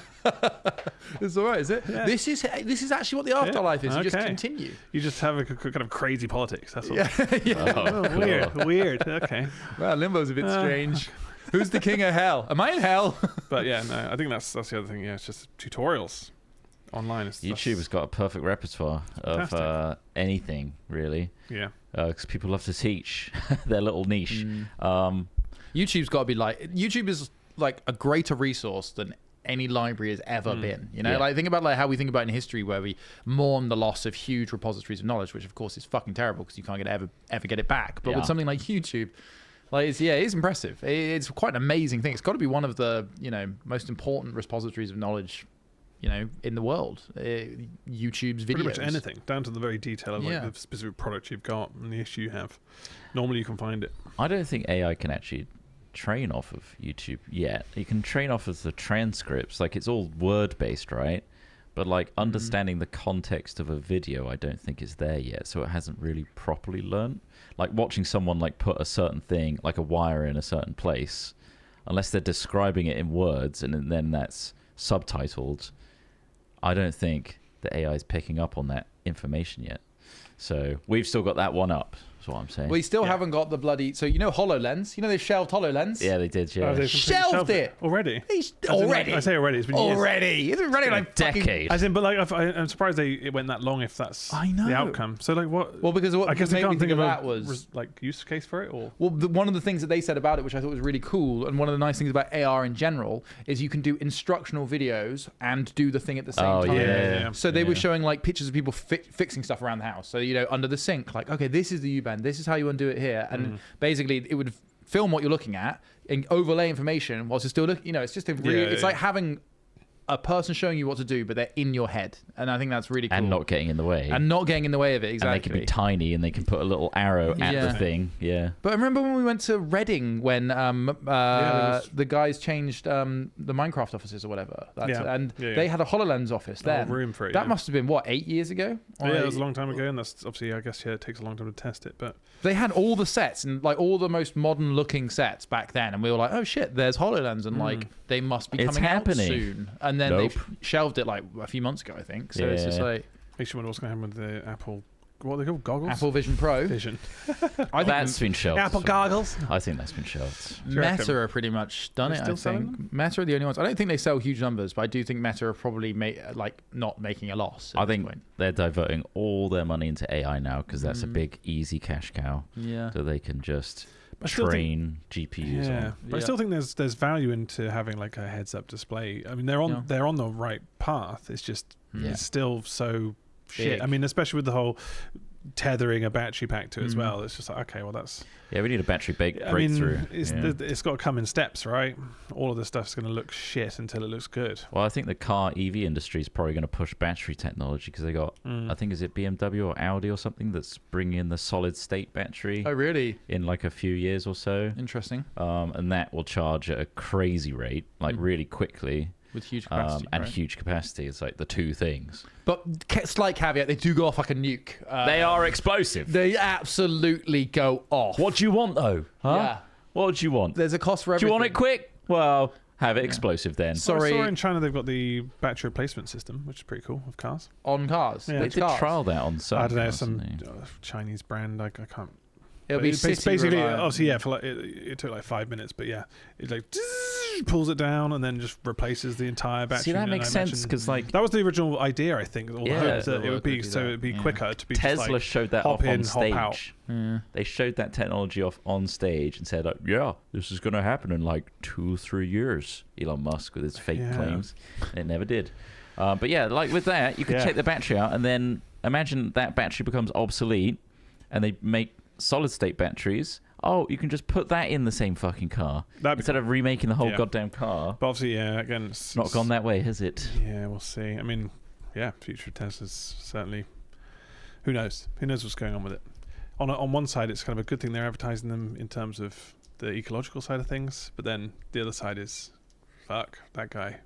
it's all right, is it? Yeah. This is actually what the afterlife is. You just Okay. continue. you just have a kind of crazy politics. That's all. Yeah. Oh, weird. Okay, Well, limbo's a bit strange. Who's the king of hell? Am I in hell? but yeah, no, I think that's the other thing. Yeah, it's just tutorials online. YouTube has got a perfect repertoire of anything, really. Yeah. Because people love to teach their little niche. YouTube's got to be YouTube is like a greater resource than any library has ever been. Like think about like how we think about in history, where we mourn the loss of huge repositories of knowledge, which of course is fucking terrible because you can't ever get it back. But with something like YouTube, like it is impressive. It's quite an amazing thing. It's got to be one of the most important repositories of knowledge in the world. YouTube's videos. Pretty much anything, down to the very detail of like the specific product you've got and the issue you have. Normally you can find it. I don't think AI can actually train off of YouTube yet. You can train off of the transcripts. Like, it's all word-based, right? But like understanding the context of a video, I don't think is there yet. So it hasn't really properly learned. Like watching someone like put a certain thing, like a wire in a certain place, unless they're describing it in words and then that's subtitled, I don't think the AI is picking up on that information yet. So we've still got that one up. That's what I'm saying. We still haven't got the bloody. So HoloLens. They've shelved HoloLens. Yeah, they did. Yeah, they've shelved it already. Already. I say already. It's been years. Already. It's been running like decade. As in, but like, I'm surprised it went that long. If that's the outcome. So like, what? Well, because what I guess made me think of a that was like use case for it, or one of the things that they said about it, which I thought was really cool, and one of the nice things about AR in general, is you can do instructional videos and do the thing at the same time. Yeah. So they were showing like pictures of people fixing stuff around the house. So under the sink, like, okay, this is the U-bend, this is how you undo it here, and basically it would film what you're looking at and overlay information whilst you're still looking. It's just it's like having a person showing you what to do, but they're in your head, and I think that's really cool. And not getting in the way. And not getting in the way of it, exactly. And they can be tiny, and they can put a little arrow at the thing. Yeah. But I remember when we went to Reading when the guys changed the Minecraft offices or whatever. They had a HoloLens office there. Room for it. That must have been, 8 years ago? Yeah, it was a long time ago, and that's obviously, I guess, it takes a long time to test it. But they had all the sets and like all the most modern looking sets back then, and we were like, oh shit, there's HoloLens, and like they must be coming out soon. And then they shelved it like a few months ago, I think. So it's just like, makes you wonder what's going to happen with the Apple. What are they called? Goggles? Apple Vision Pro. I think that's been shelved. Apple goggles. I think that's been shelved. Meta are pretty much done it, I think. Meta are the only ones. I don't think they sell huge numbers, but I do think Meta are probably not making a loss. I think they're diverting all their money into AI now because that's a big, easy cash cow. Yeah. So they can just train GPUs on. But I still think there's value into having like a heads-up display. I mean, they're on the right path. It's just It's still so shit. Big. I mean, especially with the whole tethering a battery pack to it as well. It's just like, okay, well, that's... Yeah, we need a battery breakthrough. It's got to come in steps, right? All of this stuff's going to look shit until it looks good. Well, I think the car EV industry is probably going to push battery technology because they got, I think, is it BMW or Audi or something that's bringing in the solid state battery. Oh, really? In like a few years or so. Interesting. And that will charge at a crazy rate, like really quickly. With huge capacity. And huge capacity. It's like the two things. But slight caveat, they do go off like a nuke. They are explosive. They absolutely go off. What do you want, though? Huh? Yeah. What do you want? There's a cost for everything. Do you want it quick? Well, have it explosive then. Sorry. I saw in China they've got the battery replacement system, which is pretty cool, of cars. On cars? Yeah. They did trial that on some. I don't know, cars, some didn't they? Chinese brand. I can't... It'll be basically, reliant. obviously, yeah. For like, it took like 5 minutes, but yeah, it like pulls it down and then just replaces the entire battery. See, that makes sense because like that was the original idea, I think. Or Yeah, the hope that the it would be work would do so that. it'd be Yeah. quicker to be Tesla just like, showed that hop off in, on stage. hop out. Yeah. They showed that technology off on stage and said, like, yeah, this is going to happen in like 2-3 years. Elon Musk with his fake claims. It never did. But yeah, like with that, you could take the battery out and then imagine that battery becomes obsolete and they make solid state batteries. Oh, you can just put that in the same fucking car instead of remaking the whole goddamn car. But obviously, yeah, again, it's not gone that way, has it? Yeah, we'll see. I mean, yeah, future Tesla's certainly... Who knows? Who knows what's going on with it? On one side, it's kind of a good thing they're advertising them in terms of the ecological side of things, but then the other side is, fuck, that guy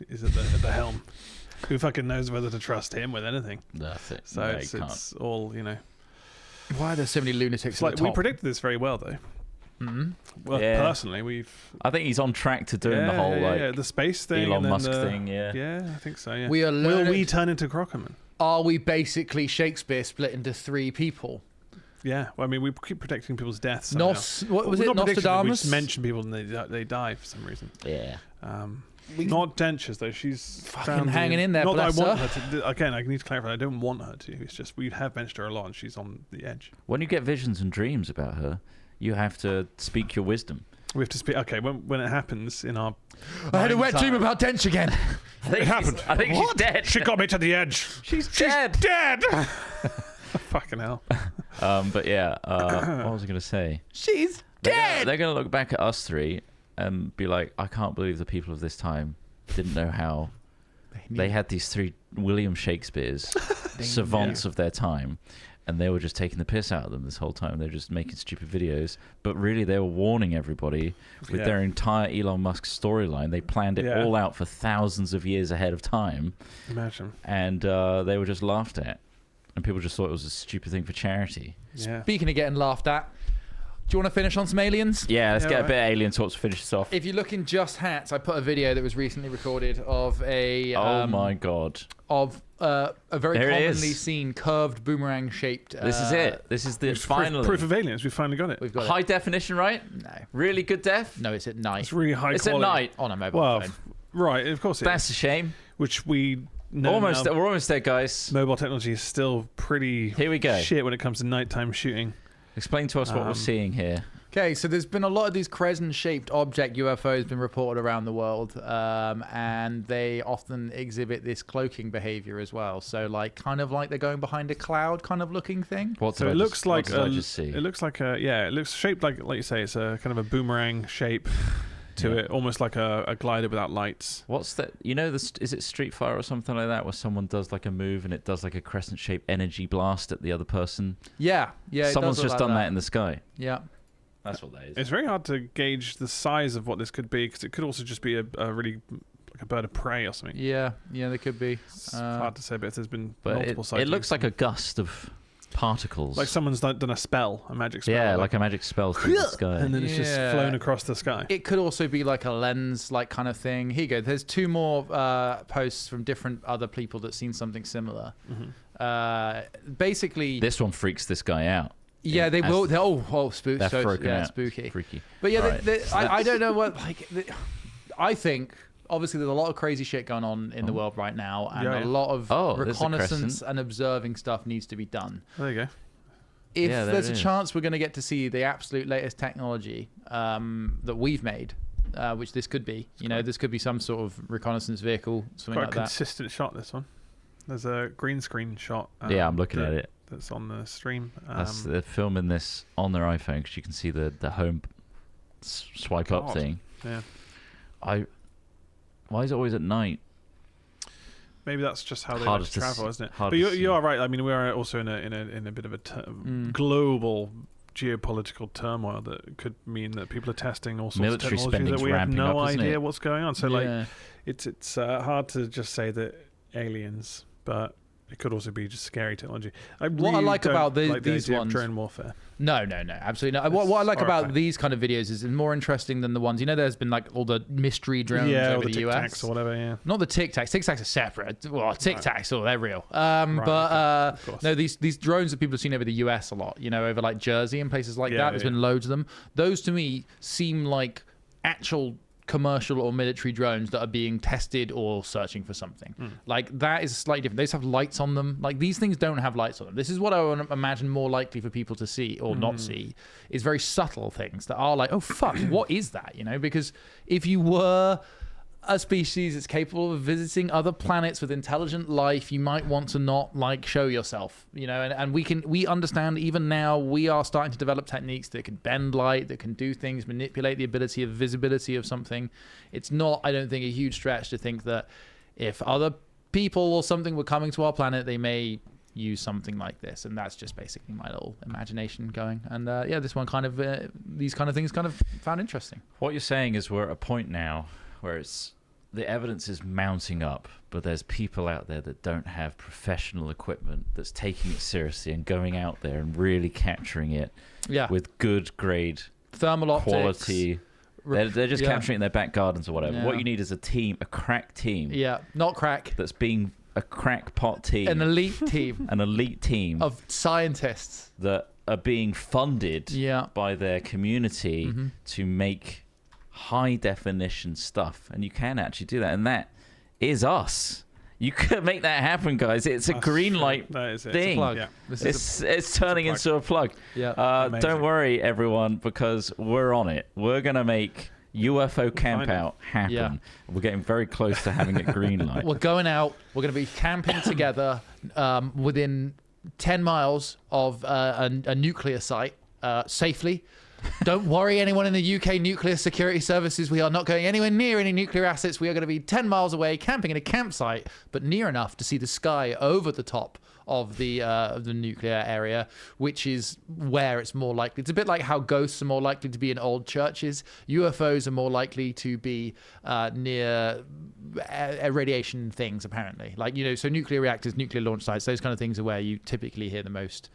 is at the helm. Who fucking knows whether to trust him with anything? That's it. So No, it's all, you know... Why are there so many lunatics It's at like the top? we predicted this very well, though. Mm-hmm. Well, personally, we've... I think he's on track to doing the whole the space thing, Elon and then Musk thing. Yeah, yeah, I think so. Yeah, We are will learned- we turn into Crockerman? Are we basically Shakespeare split into three people? Yeah, well, I mean, we keep predicting people's deaths. What was it? Not predicting them, we Nostradamus? just mention people and they die for some reason. Yeah. Not Dentures though. She's Fucking hanging in there, Not bless that I want her. her to. Again, I need to clarify. I don't want her to. It's just we have mentioned her a lot, and she's on the edge. When you get visions and dreams about her, you have to speak your wisdom. We have to speak. Okay, when it happens in our... I had a wet dream about Dench again. It happened. I think she's dead. She got me to the edge. She's dead. Dead. Fucking hell. But yeah, what was I going to say? She's dead. They're going to look back at us three and be like, I can't believe the people of this time didn't know how they had these three William Shakespeares, savants of their time, and they were just taking the piss out of them this whole time. They were just making stupid videos, but really they were warning everybody with their entire Elon Musk storyline. They planned it all out for thousands of years ahead of time. Imagine. And they were just laughed at, and people just thought it was a stupid thing for charity. Yeah. Speaking of getting laughed at, do you want to finish on some aliens? Yeah, let's get a bit of alien talk to finish this off. If you look in Just Hats, I put a video that was recently recorded of a... oh my god. Of a very There it commonly is. seen curved boomerang-shaped... This is it. This is the It's final proof of aliens. We finally got it. We've got high it. definition, right? No. Really good def? No, it's at night. It's really high It's quality. at night. On a mobile Well, phone. right, of course it That's is. a shame. Which we know Almost. now. We're almost there, guys. Mobile technology is still pretty Here we go. shit when it comes to nighttime shooting. Explain to us what we're seeing here. Okay, so there's been a lot of these crescent-shaped object UFOs been reported around the world, and they often exhibit this cloaking behavior as well. So, like, kind of like they're going behind a cloud, kind of looking thing. What So did it I looks just, like what did I just see? it looks like a it looks shaped like you say it's a kind of a boomerang shape to it, almost like a glider without lights. What's that? You know, is it Street Fighter or something like that, where someone does like a move and it does like a crescent-shaped energy blast at the other person? Yeah. It Someone's does look just like done that in the sky. Yeah. That's what that is. It's very hard to gauge the size of what this could be because it could also just be a really like a bird of prey or something. Yeah, there could be. It's hard to say, but if there's been But multiple it sightings. looks like a gust of particles. Like someone's done a spell, a magic spell. yeah, like a magic spell through the sky. and then it's just Yeah. flown across the sky. It could also be like a lens, like kind of thing. Here you go. There's two more posts from different other people that's seen something similar. Basically, This one freaks this guy out. yeah, they will. Spooky. They're freaking out. Spooky. Freaky. But yeah, Right. I don't know what. I think obviously there's a lot of crazy shit going on in the world right now, and Yeah. a lot of there's a reconnaissance crescent. and observing stuff needs to be done. There you go. If Yeah, there there's it a is. chance we're going to get to see the absolute latest technology that we've made, which this could be, this could be some sort of reconnaissance vehicle, something Quite like a that. consistent shot, this one. There's a green screen shot. Yeah, I'm looking at it. That's on the stream. They're filming this on their iPhone because you can see the home swipe up thing. Yeah. Why is it always at night? Maybe that's just how they like to travel, isn't it? But you are right. I mean, we are also in a bit of a global geopolitical turmoil that could mean that people are testing all sorts of technology that we have no idea what's going on. So it's hard to just say that aliens, but it could also be just scary technology. What I like about these ones, drone warfare. No, absolutely not. What I like about these kind of videos is it's more interesting than the ones. There's been like all the mystery drones over the US or whatever. Yeah, not the Tic Tacs. Tic Tacs are separate. Well, Tic Tacs, they're real. But no, these drones that people have seen over the US a lot. Over like Jersey and places like that. There's been loads of them. Those to me seem like actual commercial or military drones that are being tested or searching for something. Like that is slightly different. They just have lights on them. Like these things don't have lights on them. This is what I would imagine more likely for people to see or not see is very subtle things that are like, oh fuck, what is that? Because if you were a species that's capable of visiting other planets with intelligent life, you might want to not show yourself, and we understand even now we are starting to develop techniques that can bend light, that can do things, manipulate the ability of visibility of something. It's not, I don't think, a huge stretch to think that if other people or something were coming to our planet, they may use something like this, and that's just basically my little imagination going. And this one kind of these kind of things kind of found interesting. What you're saying is we're at a point now where the evidence is mounting up, but there's people out there that don't have professional equipment that's taking it seriously and going out there and really capturing it with good grade thermal optics, quality. They're just capturing it in their back gardens or whatever. What you need is a team, a crack team. Yeah, not crack. That's being a crackpot team. An elite team. An elite team. Of scientists. That are being funded by their community to make high definition stuff, and you can actually do that, and that is us. You could make that happen, guys. It's a green light thing. It's turning into a plug. Don't worry, everyone, because we're on it. We're gonna make UFO camp out happen. We're getting very close to having it green light. We're going out. We're going to be camping together within 10 miles of a nuclear site safely. Don't worry, anyone in the UK Nuclear Security Services. We are not going anywhere near any nuclear assets. We are going to be 10 miles away, camping in a campsite, but near enough to see the sky over the top of the nuclear area, which is where it's more likely. It's a bit like how ghosts are more likely to be in old churches. UFOs are more likely to be near radiation things, apparently. So nuclear reactors, nuclear launch sites, those kind of things are where you typically hear the most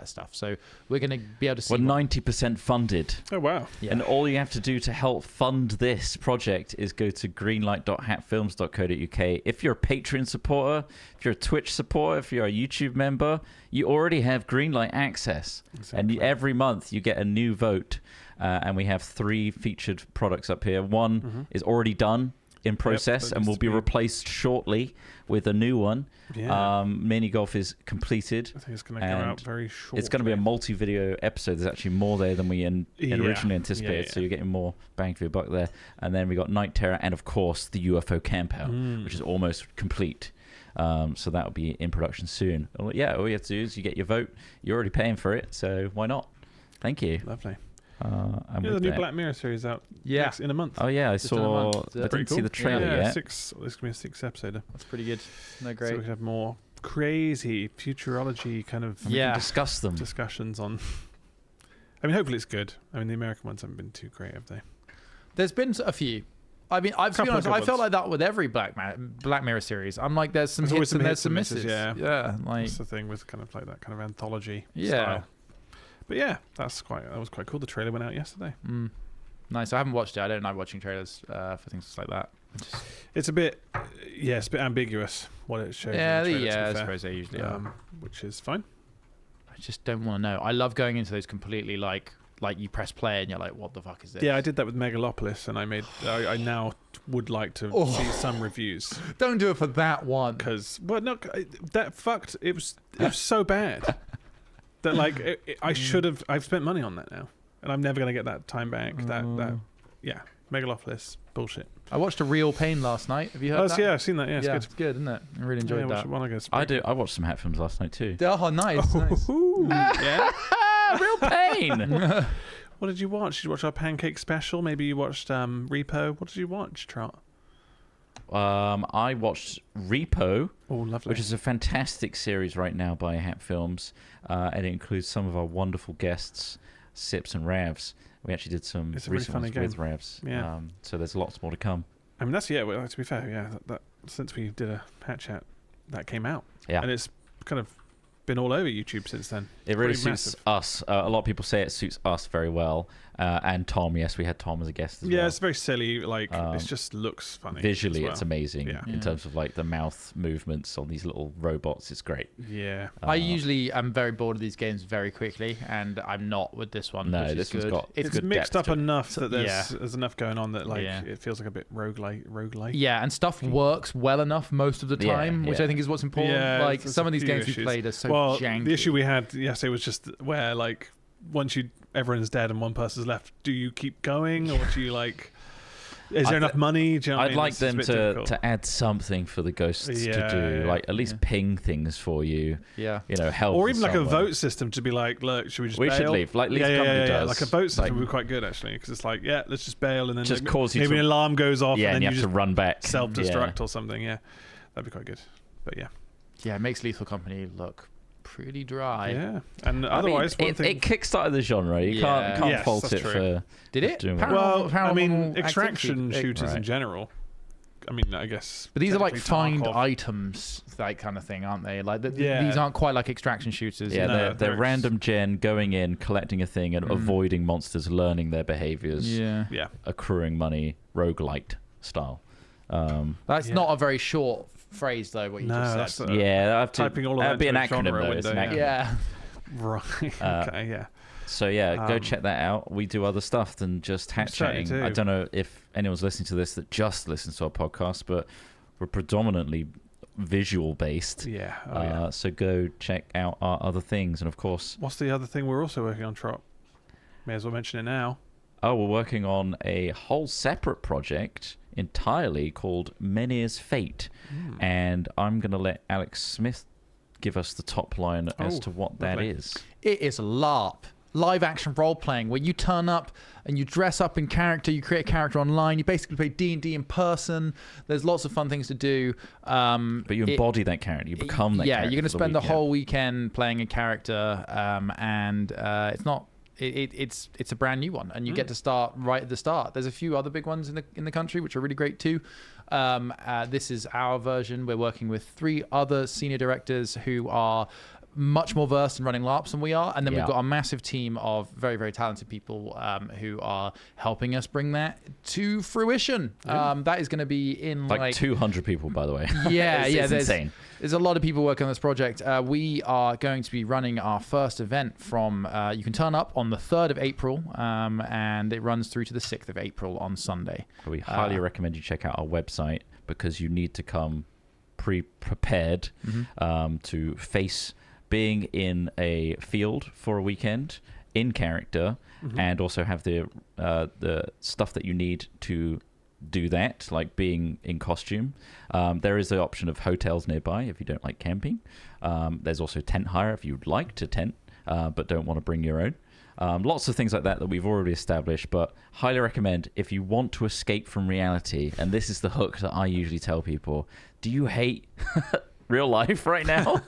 stuff. So we're going to be able to see. We're 90% funded. Oh wow! Yeah. And all you have to do to help fund this project is go to greenlight.hatfilms.co.uk. If you're a Patreon supporter, if you're a Twitch supporter, if you're a YouTube member, you already have Greenlight access. Exactly. And every month you get a new vote. And we have 3 featured products up here. One is already done, in process, and will be replaced shortly with a new one. Mini golf is completed. I think it's going to go out very shortly. It's going to be a multi-video episode. There's actually more there than we originally anticipated, so you're getting more bang for your buck there. And then we got Night Terror and, of course, the UFO campout, which is almost complete. So that'll be in production soon. All you have to do is you get your vote. You're already paying for it, so why not? Thank you. Lovely. The new Black Mirror series out in a month. Oh yeah, I saw. I didn't see the trailer yet. This is gonna be a 6 episode. That's pretty good. No, great. So we can have more crazy futurology kind of discussions on. I mean, hopefully it's good. I mean, the American ones haven't been too great, have they? There's been a few. I mean, to be honest, I felt like that with every Black Mirror series. I'm like, there's some hits and there's some misses. Yeah. Like that's the thing with kind of like that kind of anthology style. But yeah, that was quite cool. The trailer went out yesterday. Nice. I haven't watched it. I don't like watching trailers for things like that. It's a bit ambiguous what it shows. I suppose they usually are, which is fine. I just don't want to know. I love going into those completely like you press play and you're like, what the fuck is this? Yeah, I did that with Megalopolis, and I now would like to see some reviews. Don't do it for that one, because it was so bad. That I've spent money on that now, and I'm never going to get that time back. Megalopolis, bullshit. I watched A Real Pain last night. Have you heard that? Yeah, I've seen that. Yeah, it's good. It's good, isn't it? I really enjoyed that. I watched some hat films last night too. Oh, nice. nice. Yeah. Real Pain. What did you watch? Did you watch our pancake special? Maybe you watched Repo. What did you watch, Trott? I watched Repo, lovely. which is a fantastic series right now by Hat Films, and it includes some of our wonderful guests, Sips and Ravs. We actually did some recent ones with Ravs, so there's lots more to come. I mean, to be fair, that since we did a Hat Chat, that came out, and it's kind of been all over YouTube since then. It really suits us. A lot of people say it suits us very well. And Tom, yes, we had Tom as a guest as well. Yeah, it's very silly. Like, it just looks funny. Visually, it's amazing in terms of like the mouth movements on these little robots. It's great. Yeah. I usually am very bored of these games very quickly, and I'm not with this one. No, this one's got it's mixed up enough that there's enough going on that it feels like a bit roguelike. Yeah, and stuff works well enough most of the time, which I think is what's important. Yeah, like some of these games we played are so janky. The issue we had yesterday was just where like once everyone's dead and one person's left, do you keep going or do you like? Is there enough money? Do you know I'd like them to add something for the ghosts to do, like at least ping things for you. Yeah, help. Or even like a vote system to be like, look, should we just bail? Should leave. Like Lee's company does. Like a vote system would be quite good actually, because it's like, let's just bail and then just cause you maybe an alarm goes off and then you have to run back, self-destruct or something. Yeah, that'd be quite good. But yeah, it makes Lethal Company look pretty dry. Yeah, and otherwise, it kickstarted the genre. You can't fault it for. Did it? I mean, extraction shooters in general. I mean, I guess. But these are like find items, that kind of thing, aren't they? Like these aren't quite like extraction shooters. Yeah, they're random gen going in, collecting a thing, and avoiding monsters, learning their behaviors. Yeah. Accruing money, roguelite style. That's not a very short phrase though. What you just said. I have to typing all of that'd be an acronym though. It's an acronym. Yeah. Right. Okay. Yeah. So go check that out. We do other stuff than just hat chatting. I don't know if anyone's listening to this that just listens to our podcast, but we're predominantly visual based. Yeah. So go check out our other things, and of course, what's the other thing we're also working on, Trott? May as well mention it now. Oh, we're working on a whole separate project entirely called Menhir's Fate, and I'm going to let Alex Smith give us the top line as to what that is. It is LARP, live action role playing, where you turn up and you dress up in character. You create a character online. You basically play D&D in person. There's lots of fun things to do. But you embody that character. You become that character. Yeah, you're going to spend the whole weekend playing a character, and it's not. It's a brand new one, and you get to start right at the start. There's a few other big ones in the country which are really great too. This is our version. We're working with 3 other senior directors who are much more versed in running LARPs than we are, and then we've got a massive team of very, very talented people who are helping us bring that to fruition. That is going to be in like 200 people, by the way. It's insane. There's a lot of people working on this project. We are going to be running our first event from. You can turn up on the 3rd of April, and it runs through to the 6th of April on Sunday. We highly recommend you check out our website, because you need to come pre-prepared to face being in a field for a weekend in character, and also have the stuff that you need to do that, like being in costume. There is the option of hotels nearby if you don't like camping. There's also tent hire if you'd like to tent but don't want to bring your own. Lots of things like that we've already established, but highly recommend if you want to escape from reality. And this is the hook that I usually tell people: do you hate real life right now?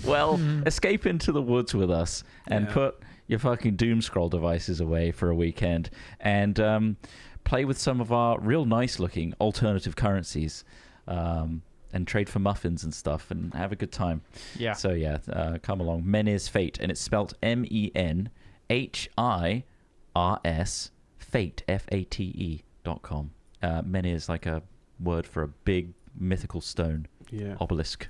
Well, escape into the woods with us and put your fucking doom scroll devices away for a weekend, and play with some of our real nice looking alternative currencies, and trade for muffins and stuff, and have a good time. So come along. Menhir's Fate, and it's spelt MENHIRS Fate FATE.com. Menhir is like a word for a big mythical stone obelisk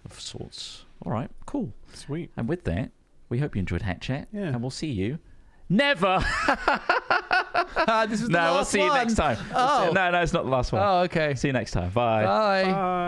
of sorts. All right, cool. Sweet. And with that, we hope you enjoyed Hat Chat, and we'll see you never. This is the last we'll see you next time. Oh. No, it's not the last one. Oh, okay. See you next time. Bye. Bye. Bye.